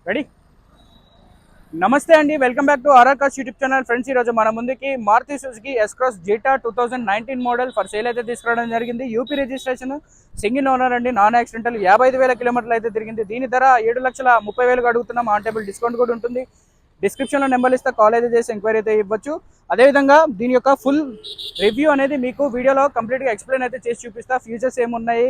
Ready. నమస్తే అండి, welcome back to RR cars YouTube channel. Friends, ఈరోజు మన ముందుకి Maruti Suzuki S-Cross zeta 2019 model for sale అయితే తీసుకురావడం జరిగింది. యూపీ రిజిస్ట్రేషన్, సింగిల్ ఓనర్ అండి, నాన్ యాక్సిడెంటల్, 55,000 కిలోమీటర్లు అయితే తిరిగింది. దీని ధర 7,30,000 అడుగుతున్నాం. ఆన్ టేబుల్ డిస్కౌంట్ కూడా ఉంటుంది. డిస్క్రిప్షన్లో నెంబర్ ఇస్తే కాల్ అయితే చేసి ఎంక్వైరీ అయితే ఇవ్వచ్చు. అదేవిధంగా దీని యొక్క ఫుల్ రివ్యూ అనేది మీకు వీడియోలో కంప్లీట్గా ఎక్స్ప్లెయిన్ అయితే చేసి చూపిస్తా. ఫీచర్స్ ఏమున్నాయి,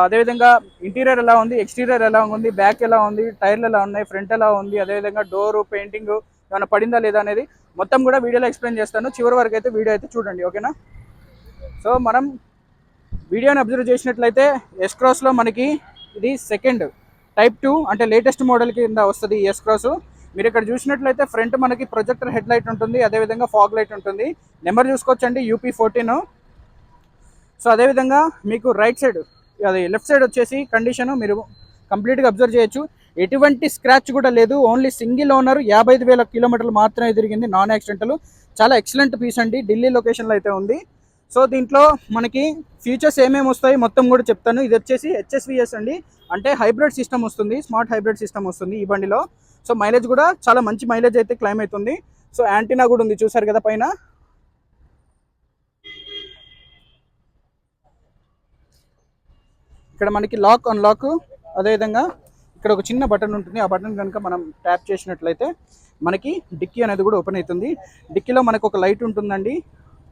అదేవిధంగా ఇంటీరియర్ ఎలా ఉంది, ఎక్స్టీరియర్ ఎలా ఉంది, బ్యాక్ ఎలా ఉంది, టైర్లు ఎలా ఉన్నాయి, ఫ్రంట్ ఎలా ఉంది, అదేవిధంగా డోరు పెయింటింగ్ ఏమైనా పడిందా లేదా అనేది మొత్తం కూడా వీడియోలో ఎక్స్ప్లెయిన్ చేస్తాను. చివరి వరకు అయితే వీడియో అయితే చూడండి, ఓకేనా. సో మనం వీడియోని అబ్జర్వ్ చేసినట్లయితే S-Crossలో మనకి ఇది సెకండ్ టైప్ 2 అంటే లేటెస్ట్ మోడల్ కింద వస్తుంది ఈ S-Cross. మీరు ఇక్కడ చూసినట్లయితే ఫ్రంట్ మనకి ప్రొజెక్టర్ హెడ్ లైట్ ఉంటుంది, అదేవిధంగా ఫాగ్ లైట్ ఉంటుంది. నెంబర్ చూసుకోవచ్చండి, UP14. సో అదేవిధంగా మీకు రైట్ సైడ్, అది లెఫ్ట్ సైడ్ వచ్చేసి కండిషన్ మీరు కంప్లీట్గా అబ్జర్వ్ చేయొచ్చు. ఎటువంటి స్క్రాచ్ కూడా లేదు. ఓన్లీ సింగిల్ ఓనర్, 55,000 కిలోమీటర్లు మాత్రమే తిరిగింది, నాన్ యాక్సిడెంటల్. చాలా ఎక్సలెంట్ పీస్ అండి, ఢిల్లీ లొకేషన్లో అయితే ఉంది. సో దీంట్లో మనకి ఫీచర్స్ ఏమేమి వస్తాయి మొత్తం కూడా చెప్తాను. ఇది వచ్చేసి HSVS అండి, అంటే హైబ్రిడ్ సిస్టమ్ వస్తుంది, స్మార్ట్ హైబ్రిడ్ సిస్టమ్ వస్తుంది ఈ బండిలో. సో మైలేజ్ కూడా చాలా మంచి మైలేజ్ అయితే క్లైమ్ అవుతుంది. సో యాంటీనా కూడా ఉంది, చూసారు కదా పైన. ఇక్కడ మనకి లాక్ అన్లాక్, అదేవిధంగా ఇక్కడ ఒక చిన్న బటన్ ఉంటుంది. ఆ బటన్ కనుక మనం ట్యాప్ చేసినట్లయితే మనకి డిక్కీ అనేది కూడా ఓపెన్ అవుతుంది. డిక్కీలో మనకు ఒక లైట్ ఉంటుందండి.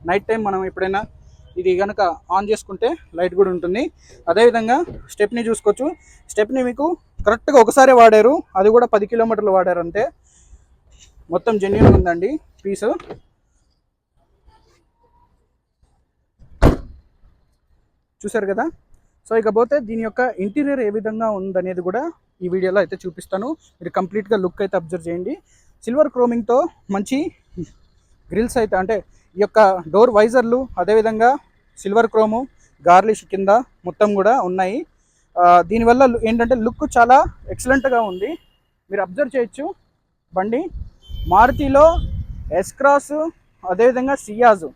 నైట్ టైం మనం ఎప్పుడైనా ఇది కనుక ఆన్ చేసుకుంటే లైట్ కూడా ఉంటుంది. అదేవిధంగా స్టెప్ని చూసుకోవచ్చు. స్టెప్ని మీకు కరెక్ట్గా ఒకసారి వాడారు, అది కూడా 10 కిలోమీటర్లు వాడారు అంతే. మొత్తం జెన్యూన్ ఉందండి పీసు. చూసారు కదా. సో ఇకపోతే దీని యొక్క ఇంటీరియర్ ఏ విధంగా ఉందనేది కూడా ఈ వీడియోలో అయితే చూపిస్తాను. మీరు కంప్లీట్గా లుక్ అయితే అబ్జర్వ్ చేయండి. సిల్వర్ క్రోమింగ్తో మంచి గ్రిల్స్ అయితే, అంటే ఈ యొక్క డోర్ వైజర్లు, అదేవిధంగా సిల్వర్ క్రోము, గార్లిష్ కింద మొత్తం కూడా ఉన్నాయి. దీనివల్ల ఏంటంటే లుక్ చాలా ఎక్సలెంట్గా ఉంది. మీరు అబ్జర్వ్ చేయొచ్చు. బండి మారుతిలో S-Cross, అదేవిధంగా సియాజ్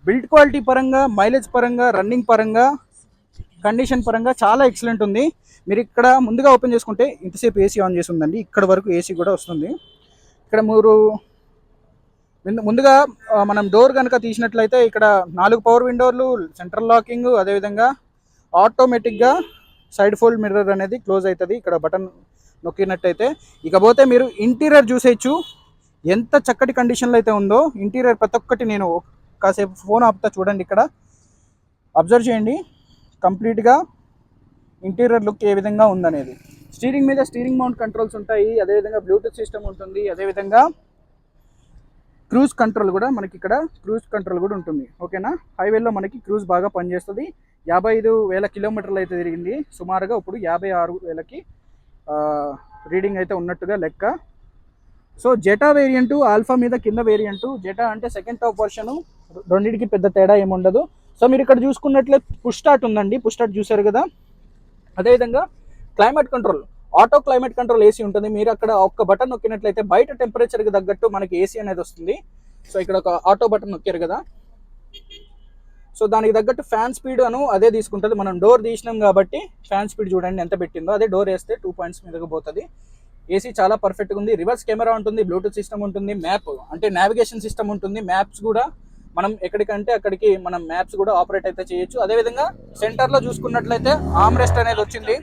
బిల్డ్ క్వాలిటీ పరంగా, మైలేజ్ పరంగా, రన్నింగ్ పరంగా, కండిషన్ పరంగా చాలా ఎక్సలెంట్ ఉంది. మీరు ఇక్కడ ముందుగా ఓపెన్ చేసుకుంటే ఇంతసేపు ఏసీ ఆన్ చేసి ఉందండి, ఇక్కడ వరకు ఏసీ కూడా వస్తుంది. ఇక్కడ మీరు ముందుగా మనం డోర్ కనుక తీసినట్లయితే ఇక్కడ 4 పవర్ విండోలు, సెంట్రల్ లాకింగ్, అదేవిధంగా ఆటోమేటిక్గా సైడ్ ఫోల్డ్ మిర్రర్ అనేది క్లోజ్ అవుతుంది ఇక్కడ బటన్ నొక్కినట్టయితే. ఇకపోతే మీరు ఇంటీరియర్ చూసేయచ్చు, ఎంత చక్కటి కండిషన్లో అయితే ఉందో ఇంటీరియర్. ప్రతి ఒక్కటి నేను కాసేపు ఫోన్ ఆపుతా, చూడండి, ఇక్కడ అబ్జర్వ్ చేయండి కంప్లీట్గా ఇంటీరియర్ లుక్ ఏ విధంగా ఉందనేది. స్టీరింగ్ మీద స్టీరింగ్ మౌంట్ కంట్రోల్స్ ఉంటాయి, అదేవిధంగా బ్లూటూత్ సిస్టమ్ ఉంటుంది, అదేవిధంగా క్రూజ్ కంట్రోల్ కూడా మనకి ఇక్కడ క్రూజ్ కంట్రోల్ కూడా ఉంటుంది, ఓకేనా. హైవేలో మనకి క్రూజ్ బాగా పనిచేస్తుంది. 55,000 కిలోమీటర్లు అయితే తిరిగింది సుమారుగా. ఇప్పుడు 56,000కి రీడింగ్ అయితే ఉన్నట్టుగా లెక్క. సో జెటా వేరియంటు, ఆల్ఫా మీద కింద వేరియంటు. జెటా అంటే సెకండ్ టాప్ వర్షను, రెండింటికి పెద్ద తేడా ఏముండదు. సో మీరు ఇక్కడ చూసుకున్నట్లయితే పుష్ స్టార్ట్ ఉందండి, పుష్ స్టార్ట్ చూసారు కదా. అదేవిధంగా climate control, auto climate control AC ఉంటుంది. మీరు అక్కడ ఒక్క బటన్ నొక్కినట్లయితే బయట టెంపరేచర్కి తగ్గట్టు మనకి ఏసీ అనేది వస్తుంది. సో ఇక్కడ ఒక ఆటో బటన్ నొక్కారు కదా, సో దానికి తగ్గట్టు ఫ్యాన్ స్పీడ్ అదే తీసుకుంటుంది. మనం డోర్ తీసినాం కాబట్టి ఫ్యాన్ స్పీడ్ చూడండి ఎంత పెట్టిందో. అదే డోర్ వేస్తే 2 పాయింట్స్ మీదకి పోతుంది. ఏసీ చాలా పర్ఫెక్ట్గా ఉంది. రివర్స్ కెమెరా ఉంటుంది, బ్లూటూత్ సిస్టమ్ ఉంటుంది, మ్యాప్ అంటే నావిగేషన్ సిస్టమ్ ఉంటుంది. మ్యాప్స్ కూడా మనం ఎక్కడికంటే అక్కడికి మనం మ్యాప్స్ కూడా ఆపరేట్ అయితే చేయొచ్చు. అదేవిధంగా సెంటర్లో చూసుకున్నట్లయితే ఆర్మ్ రెస్ట్ అనేది వచ్చింది.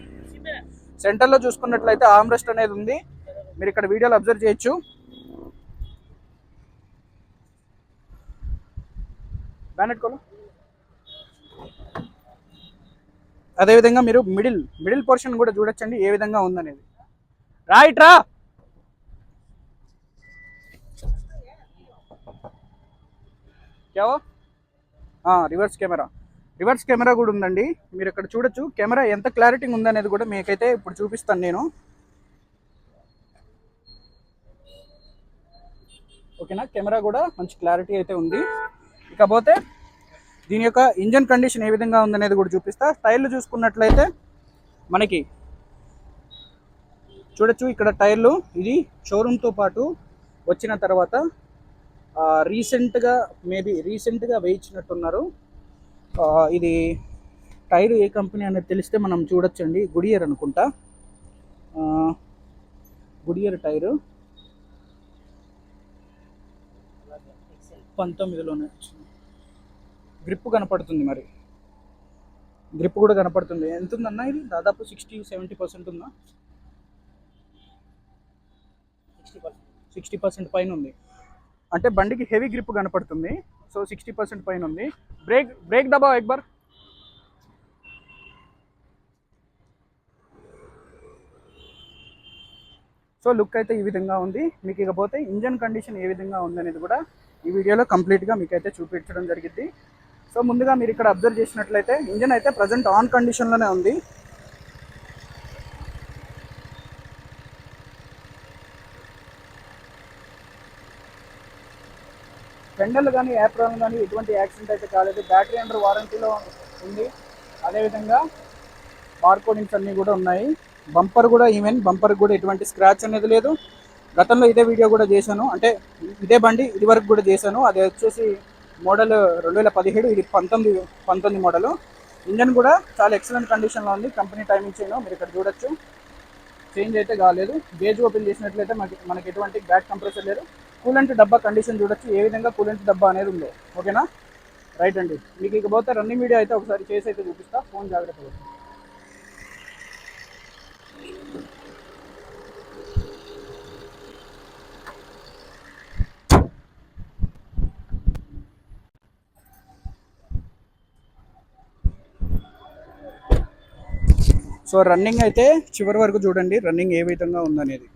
సెంటర్లో చూసుకున్నట్లయితే ఆర్మ్ రెస్ట్ అనేది ఉంది. మీరు ఇక్కడ వీడియోలో అబ్జర్వ్ చేయొచ్చు. బ్యానెట్ కోలు. అదేవిధంగా మీరు మిడిల్ పోర్షన్ కూడా చూడొచ్చండి ఏ విధంగా ఉందనేది. రైట్ రా. రివర్స్ కెమెరా కూడా ఉందండి. మీరు ఇక్కడ చూడొచ్చు కెమెరా ఎంత క్లారిటీ ఉందనేది కూడా మీకైతే ఇప్పుడు చూపిస్తాను నేను, ఓకేనా. కెమెరా కూడా మంచి క్లారిటీ అయితే ఉంది. ఇకపోతే దీని యొక్క ఇంజన్ కండిషన్ ఏ విధంగా ఉందనేది కూడా చూపిస్తా. టైర్లు చూసుకున్నట్లయితే మనకి చూడొచ్చు ఇక్కడ టైర్లు, ఇది షోరూమ్తో పాటు వచ్చిన తర్వాత రీసెంట్గా వేయించినట్టున్నారు. ఇది టైర్ ఏ కంపెనీ అనేది తెలిస్తే మనం చూడొచ్చండి. గుడియర్ అనుకుంటా. గుడియర్ టైరు 19లోనే వచ్చింది. గ్రిప్ కనపడుతుంది, మరి గ్రిప్ కూడా కనపడుతుంది. ఎంత ఉందన్న ఇది? దాదాపు 60-70% ఉందా? 60% పైన ఉంది. అంటే బండికి హెవీ గ్రిప్ కనపడుతుంది. సో 60% పైన ఉంది. బ్రేక్ దబా ఎక్బర్. సో లుక్ అయితే ఈ విధంగా ఉంది. మీకు ఇకపోతే ఇంజన్ కండిషన్ ఏ విధంగా ఉందనేది కూడా ఈ వీడియోలో కంప్లీట్గా మీకైతే చూపించడం జరిగింది. సో ముందుగా మీరు ఇక్కడ అబ్జర్వ్ చేసినట్లయితే ఇంజన్ అయితే ప్రజెంట్ ఆన్ కండిషన్లోనే ఉంది. ఫెండర్లు కానీ యాప్రాన్ కానీ ఎటువంటి యాక్సిడెంట్ అయితే కాలేదు. బ్యాటరీ అండర్ వారంటీలో ఉంది. అదేవిధంగా బార్కోడింగ్స్ అన్నీ కూడా ఉన్నాయి. బంపర్ కూడా బంపర్ కూడా ఎటువంటి స్క్రాచ్ అనేది లేదు. గతంలో ఇదే వీడియో కూడా చేశాను, అంటే ఇదే బండి ఇది వరకు కూడా చేశాను. అది వచ్చేసి మోడల్ 2017, ఇది 19 మోడలు. ఇంజన్ కూడా చాలా ఎక్సలెంట్ కండిషన్లో ఉంది. కంపెనీ టైమింగ్ చైన్ మీరు ఇక్కడ చూడొచ్చు, చేంజ్ అయితే కాలేదు. గేజ్ ఓపెన్ చేసినట్లయితే మనకి ఎటువంటి బ్యాక్ కంప్రెసర్ లేదు. కూలెంట్ డబ్బా కండిషన్ చూడొచ్చు, ఏ విధంగా కూలెంట్ డబ్బా అనేది ఉందో. ఓకేనా, రైట్ అండి. మీకు ఇకపోతే రన్నింగ్ వీడియో అయితే ఒకసారి చేసి అయితే చూపిస్తా. ఫోన్ జాగ్రత్తగా. సో రన్నింగ్ అయితే చివరి వరకు చూడండి, రన్నింగ్ ఏ విధంగా ఉందనేది.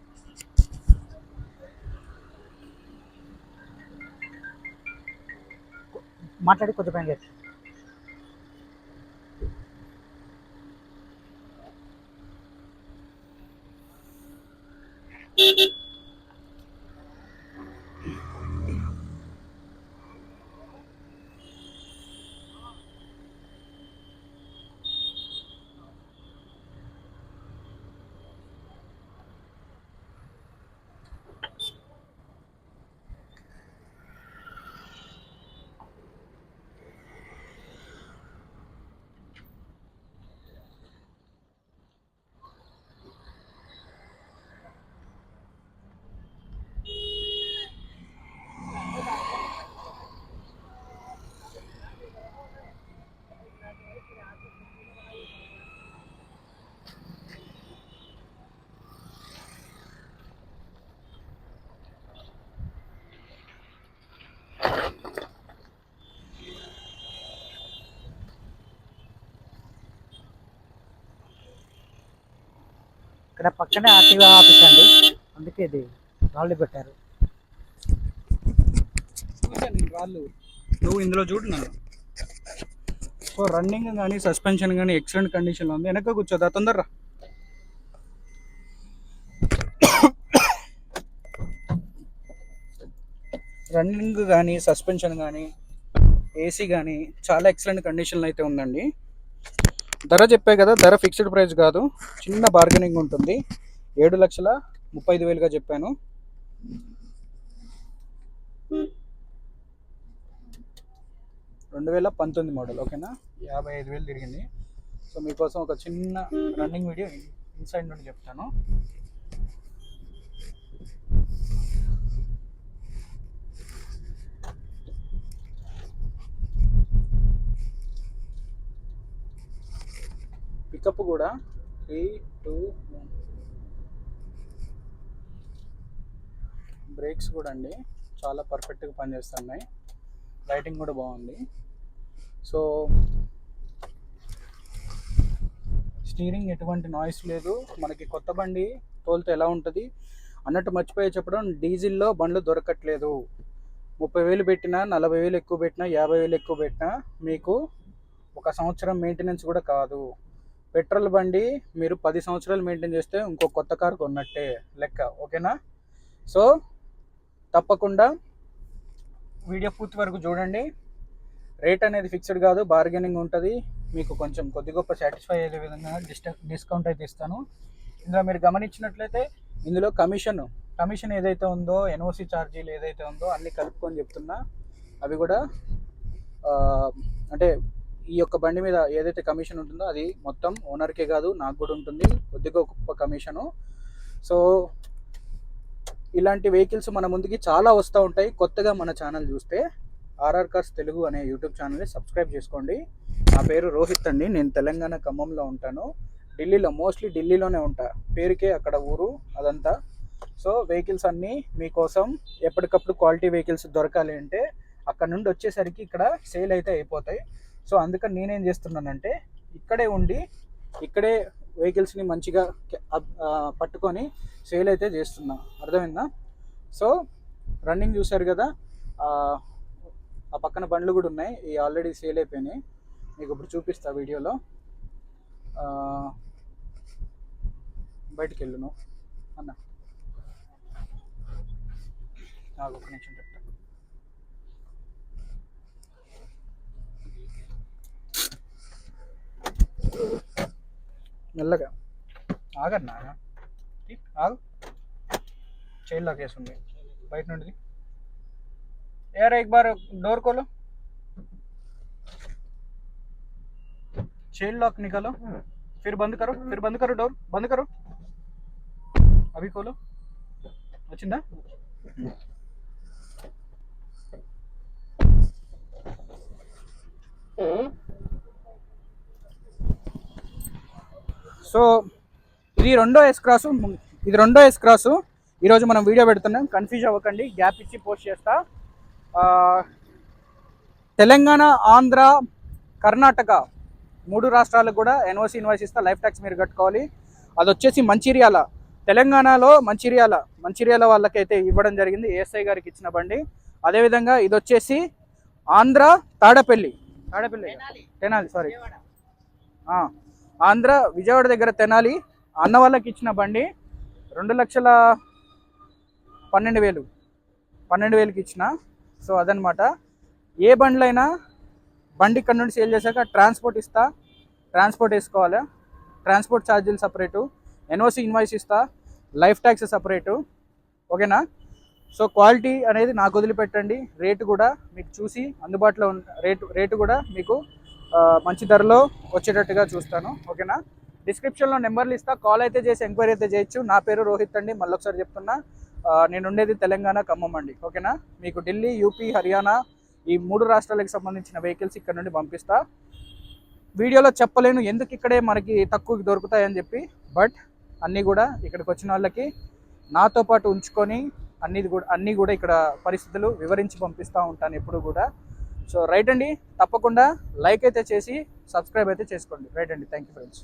మాట్లాడి కొద్ది పని చేసి ఇక్కడ పక్కనే ఆర్టీఓ ఆఫీస్ అండి, అందుకే ఇది రాళ్ళు పెట్టారు. రాళ్ళు నువ్వు ఇందులో చూడు నన్ను. సో రన్నింగ్ కానీ సస్పెన్షన్ కానీ ఎక్సలెంట్ కండిషన్లో ఉంది. వెనక కూర్చోదా, తొందరరా. రన్నింగ్ కానీ సస్పెన్షన్ కానీ ఏసీ కానీ చాలా ఎక్సలెంట్ కండిషన్లో అయితే ఉందండి. ధర చెప్పే కదా, ధర ఫిక్స్డ్ ప్రైస్ కాదు, చిన్న బార్గెనింగ్ ఉంటుంది. 7,35,000గా చెప్పాను. రెండు 2019 మోడల్. ఓకేనా, 55,000 తిరిగింది. సో మీకోసం ఒక చిన్న రన్నింగ్ వీడియో ఇన్సైడ్ నుండి చెప్తాను. పికప్ కూడా 3, 2, 1. బ్రేక్స్ కూడా అండి చాలా పర్ఫెక్ట్గా పనిచేస్తున్నాయి. లైటింగ్ కూడా బాగుంది. సో స్టీరింగ్ ఎటువంటి నాయిస్ లేదు. మనకి కొత్త బండి తోలితే ఎలా ఉంటుంది అన్నట్టు మర్చిపోయి చెప్పడం, డీజిల్లో బండ్లు దొరకట్లేదు. 30,000 పెట్టినా, 40,000 ఎక్కువ పెట్టినా, 50,000 ఎక్కువ పెట్టినా మీకు 1 సంవత్సరం మెయింటెనెన్స్ కూడా కాదు. పెట్రోల్ బండి మీరు 10 సంవత్సరాలు మెయింటైన్ చేస్తే ఇంకో కొత్త కారు కొన్నట్టే లెక్క. ఓకేనా, సో తప్పకుండా వీడియో పూర్తి వరకు చూడండి. రేట్ అనేది ఫిక్స్డ్ కాదు, బార్గెనింగ్ ఉంటుంది. మీకు కొంచెం కొద్ది గొప్ప సాటిస్ఫై అయ్యే విధంగా డిస్కౌంట్ అయితే ఇస్తాను. ఇందులో మీరు గమనించినట్లయితే ఇందులో కమిషన్ ఏదైతే ఉందో, ఎన్ఓసి ఛార్జీలు ఏదైతే ఉందో అన్నీ కలుపుకొని చెప్తున్నా. అవి కూడా అంటే ఈ యొక్క బండి మీద ఏదైతే కమిషన్ ఉంటుందో అది మొత్తం ఓనర్కే కాదు, నాకు కూడా ఉంటుంది కొద్దిగా గొప్ప కమిషను. సో ఇలాంటి వెహికల్స్ మన ముందుకి చాలా వస్తూ ఉంటాయి. కొత్తగా మన ఛానల్ చూస్తే ఆర్ఆర్ కార్స్ తెలుగు అనే యూట్యూబ్ ఛానల్ని సబ్స్క్రైబ్ చేసుకోండి. నా పేరు రోహిత్ అండి. నేను తెలంగాణ ఖమ్మంలో ఉంటాను. ఢిల్లీలో మోస్ట్లీ ఢిల్లీలోనే ఉంటా. పేరుకే అక్కడ ఊరు అదంతా. సో వెహికల్స్ అన్నీ మీకోసం ఎప్పటికప్పుడు క్వాలిటీ వెహికల్స్ దొరకాలి అంటే అక్కడ నుండి వచ్చేసరికి ఇక్కడ సేల్ అయితే అయిపోతాయి. సో అందుకని నేనేం చేస్తున్నానంటే ఇక్కడే ఉండి ఇక్కడే వెహికల్స్ని మంచిగా పట్టుకొని సేల్ అయితే చేస్తున్నా. అర్థమైందా? సో రన్నింగ్ చూసారు కదా, ఆ పక్కన బండ్లు కూడా ఉన్నాయి. ఈ ఆల్రెడీ సేల్ అయిపోయినాయి. మీకు ఇప్పుడు చూపిస్తా వీడియోలో. బయటికి వెళ్ళును అన్న, నాకు ఒక నిమిషం చెప్తా. మెల్లగా ఆగన్నా, ఆగు. చైన్ లాక్ వేసి ఉంది బయట నుండి. यार एक बार डोर खोलो, चेन लॉक निकालो, फिर बंद करो डोर बंद करो. अभी खोलो. వచ్చిందా? సో ఇది రెండో ఎస్ క్రాసు. ఈరోజు మనం వీడియో పెడుతున్నాం. కన్ఫ్యూజ్ అవ్వకండి, గ్యాప్ ఇచ్చి పోస్ట్ చేస్తా. తెలంగాణ, ఆంధ్ర, కర్ణాటక 3 రాష్ట్రాలకు కూడా ఎన్ఓసి ఇన్వాయిస్ ఇస్తా. లైఫ్ ట్యాక్స్ మీరు కట్టుకోవాలి. అది వచ్చేసి మంచిర్యాల, తెలంగాణలో మంచిర్యాల వాళ్ళకైతే ఇవ్వడం జరిగింది. ఏఎస్ఐ గారికి ఇచ్చిన బండి. అదేవిధంగా ఇది వచ్చేసి ఆంధ్ర తాడపల్లి తెనాలి సారీ ఆంధ్ర విజయవాడ దగ్గర తెనాలి అన్న వాళ్ళకి ఇచ్చిన బండి. 2,12,000కి ఇచ్చిన. సో అదనమాట. ఏ బండ్లైనా బండి ఇక్కడ నుండి సేల్ చేశాక ట్రాన్స్పోర్ట్ ఇస్తా, ట్రాన్స్పోర్ట్ వేసుకోవాలి. ట్రాన్స్పోర్ట్ ఛార్జీలు సపరేటు, ఎన్ఓసి ఇన్వాయిస్ ఇస్తా, లైఫ్ ట్యాక్స్ సపరేటు. ఓకేనా? సో క్వాలిటీ అనేది నాకు వదిలిపెట్టండి. రేటు కూడా మీకు చూసి అందుబాటులో రేటు కూడా మీకు మంచి ధరలో వచ్చేటట్టుగా చూస్తాను. ఓకేనా? డిస్క్రిప్షన్లో నెంబర్లు ఇస్తా, కాల్ అయితే చేసి ఎంక్వైరీ అయితే చేయొచ్చు. నా పేరు రోహిత్ అండి. మళ్ళీ ఒకసారి చెప్తున్నా, నేను ఉండేది తెలంగాణ ఖమ్మం అండి. ఓకేనా? మీకు ఢిల్లీ, యూపీ, హర్యానా ఈ 3 రాష్ట్రాలకు సంబంధించిన వెహికల్స్ ఇక్కడ నుండి పంపిస్తా. వీడియోలో చెప్పలేను ఎందుకు ఇక్కడే మనకి తక్కువకి దొరుకుతాయని చెప్పి, బట్ అన్నీ కూడా ఇక్కడికి వచ్చిన వాళ్ళకి నాతో పాటు ఉంచుకొని అన్నీ కూడా ఇక్కడ పరిస్థితులు వివరించి పంపిస్తూ ఉంటాను ఎప్పుడు కూడా. సో రైట్ అండి, తప్పకుండా లైక్ అయితే చేసి సబ్స్క్రైబ్ అయితే చేసుకోండి. రైట్ అండి, థ్యాంక్ యూ ఫ్రెండ్స్.